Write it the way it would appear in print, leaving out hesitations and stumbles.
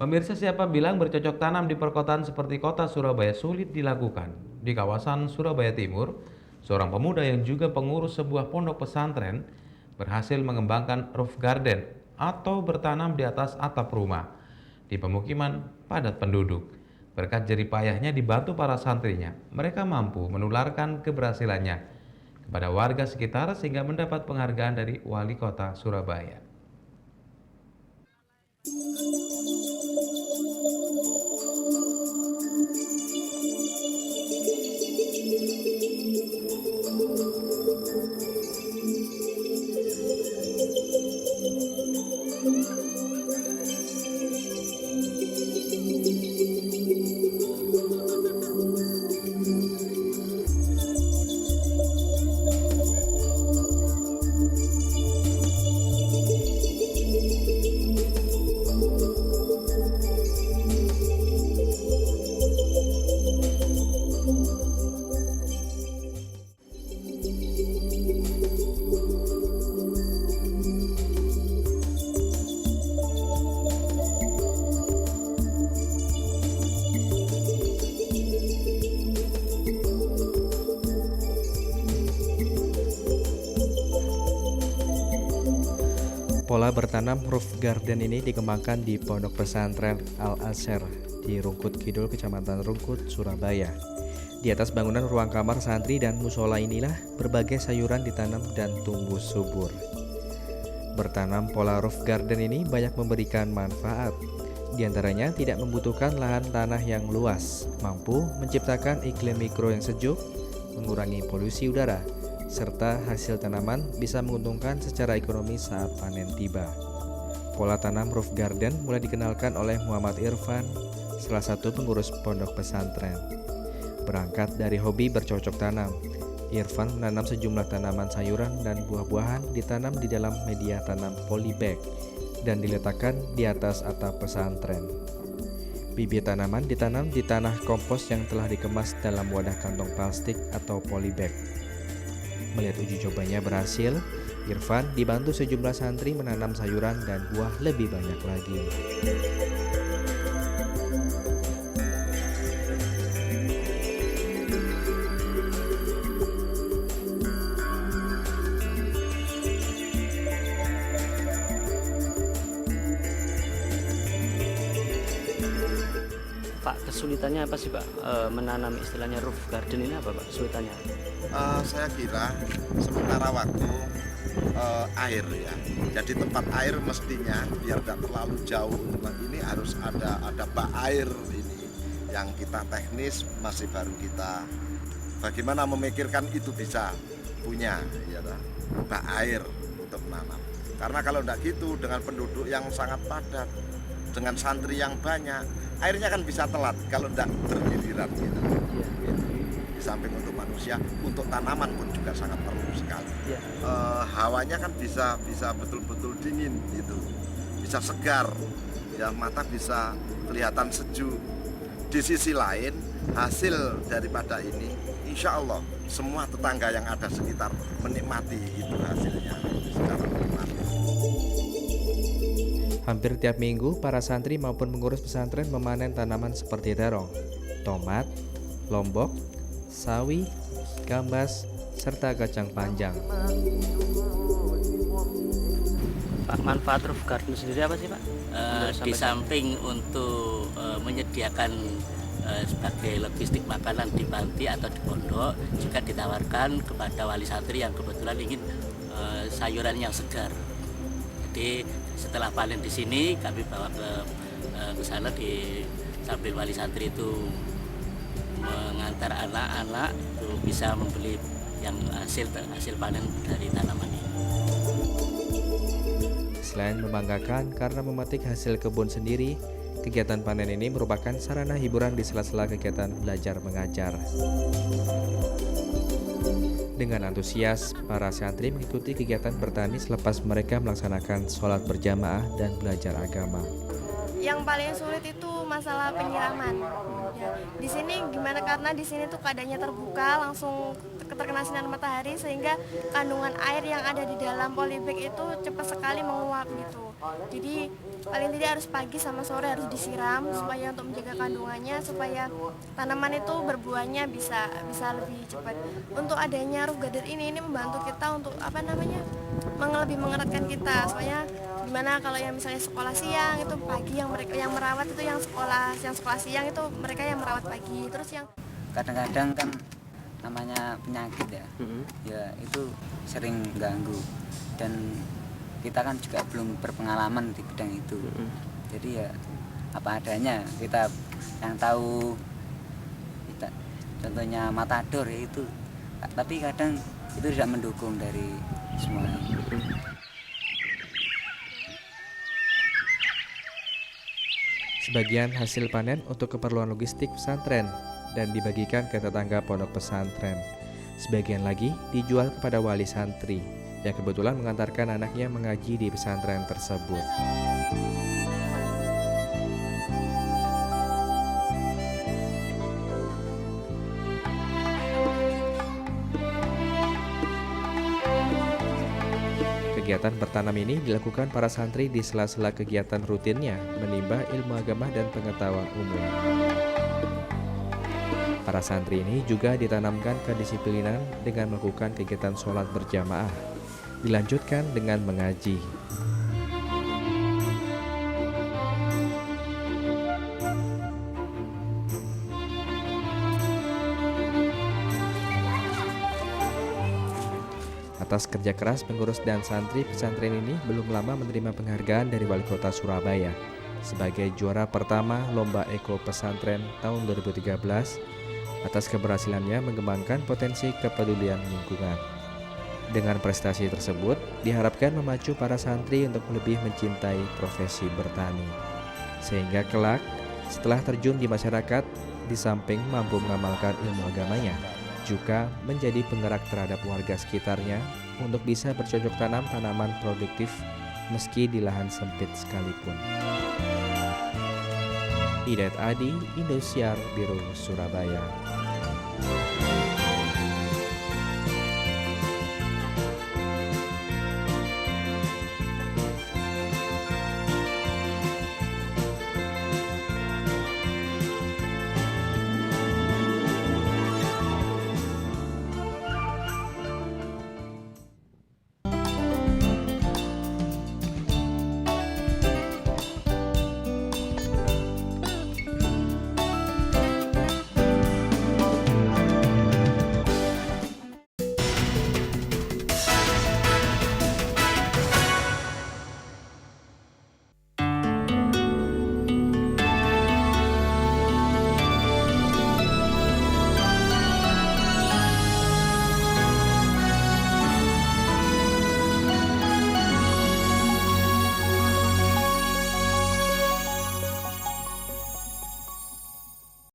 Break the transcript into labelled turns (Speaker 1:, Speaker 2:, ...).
Speaker 1: Pemirsa, siapa bilang bercocok tanam di perkotaan seperti kota Surabaya sulit dilakukan? Di kawasan Surabaya Timur, seorang pemuda yang juga pengurus sebuah pondok pesantren berhasil mengembangkan roof garden atau bertanam di atas atap rumah di pemukiman padat penduduk. Berkat jerih payahnya dibantu para santrinya, mereka mampu menularkan keberhasilannya kepada warga sekitar sehingga mendapat penghargaan dari Wali Kota Surabaya.
Speaker 2: Pola bertanam roof garden ini dikembangkan di Pondok Pesantren Al-Azhar di Rungkut Kidul, Kecamatan Rungkut, Surabaya. Di atas bangunan ruang kamar santri dan musola inilah berbagai sayuran ditanam dan tumbuh subur. Bertanam pola roof garden ini banyak memberikan manfaat. Di antaranya tidak membutuhkan lahan tanah yang luas, mampu menciptakan iklim mikro yang sejuk, mengurangi polusi udara, serta hasil tanaman bisa menguntungkan secara ekonomi saat panen tiba. Pola tanam roof garden mulai dikenalkan oleh Muhammad Irfan, salah satu pengurus pondok pesantren. Berangkat dari hobi bercocok tanam, Irfan menanam sejumlah tanaman sayuran dan buah-buahan ditanam di dalam media tanam polybag dan diletakkan di atas atap pesantren. Bibit tanaman ditanam di tanah kompos yang telah dikemas dalam wadah kantong plastik atau polybag. Melihat uji cobanya berhasil, Irfan dibantu sejumlah santri menanam sayuran dan buah lebih banyak lagi.
Speaker 3: Pak, kesulitannya apa sih Pak menanam istilahnya roof garden ini apa Pak kesulitannya?
Speaker 4: Saya kira sementara waktu air ya. Jadi tempat air mestinya biar tidak terlalu jauh ini harus ada bak air ini yang kita teknis masih baru kita bagaimana memikirkan itu bisa punya ya bak air untuk menanam. Karena kalau tidak gitu dengan penduduk yang sangat padat, dengan santri yang banyak, airnya kan bisa telat kalau tidak bergiliran gitu. Di samping untuk manusia, untuk tanaman pun juga sangat perlu sekali. Hawanya kan bisa betul-betul dingin gitu, bisa segar, ya mata bisa kelihatan sejuk. Di sisi lain, hasil daripada ini, insya Allah semua tetangga yang ada sekitar menikmati itu hasilnya secara menikmati.
Speaker 2: Hampir tiap minggu, para santri maupun pengurus pesantren memanen tanaman seperti terong, tomat, lombok, sawi, gambas, serta kacang panjang.
Speaker 3: Pak, manfaat roof garden sendiri apa sih Pak?
Speaker 5: Di samping untuk menyediakan sebagai logistik makanan di panti atau di pondok, juga ditawarkan kepada wali santri yang kebetulan ingin sayuran yang segar. Jadi setelah panen di sini kami bawa ke sana di sambil wali santri itu mengantar anak-anak itu bisa membeli yang hasil panen dari tanaman ini.
Speaker 2: Selain membanggakan karena memetik hasil kebun sendiri, kegiatan panen ini merupakan sarana hiburan di sela-sela kegiatan belajar mengajar. Dengan antusias, para santri mengikuti kegiatan bertani selepas mereka melaksanakan sholat berjamaah dan belajar agama.
Speaker 6: Yang paling sulit itu masalah penyiraman. Di sini gimana, karena di sini tuh keadaannya terbuka, langsung terkena sinar matahari, sehingga kandungan air yang ada di dalam polybag itu cepat sekali menguap gitu. Jadi paling tidak harus pagi sama sore harus disiram supaya untuk menjaga kandungannya, supaya tanaman itu berbuahnya bisa lebih cepat. Untuk adanya roof garden ini membantu kita untuk lebih mengeratkan kita, supaya dimana kalau yang misalnya sekolah siang itu pagi, yang mereka yang merawat itu yang sekolah siang itu mereka yang merawat pagi. Terus yang
Speaker 7: kadang-kadang kan namanya penyakit ya, ya itu sering ganggu, dan kita kan juga belum berpengalaman di bidang itu. Jadi ya apa adanya, kita yang tahu kita, contohnya matador ya itu, tapi kadang itu tidak mendukung dari semuanya.
Speaker 2: Sebagian hasil panen untuk keperluan logistik pesantren dan dibagikan ke tetangga pondok pesantren. Sebagian lagi dijual kepada wali santri yang kebetulan mengantarkan anaknya mengaji di pesantren tersebut. Kegiatan bertanam ini dilakukan para santri di sela-sela kegiatan rutinnya menimba ilmu agama dan pengetahuan umum. Para santri ini juga ditanamkan kedisiplinan dengan melakukan kegiatan sholat berjamaah, dilanjutkan dengan mengaji. Atas kerja keras pengurus dan santri pesantren ini belum lama menerima penghargaan dari Wali Kota Surabaya sebagai juara pertama Lomba Eko Pesantren tahun 2013 atas keberhasilannya mengembangkan potensi kepedulian lingkungan. Dengan prestasi tersebut, diharapkan memacu para santri untuk lebih mencintai profesi bertani. Sehingga kelak, setelah terjun di masyarakat, di samping mampu mengamalkan ilmu agamanya, juga menjadi penggerak terhadap warga sekitarnya untuk bisa bercocok tanam tanaman produktif meski di lahan sempit sekalipun. Hidayat Adi, Indosiar, Biro Surabaya.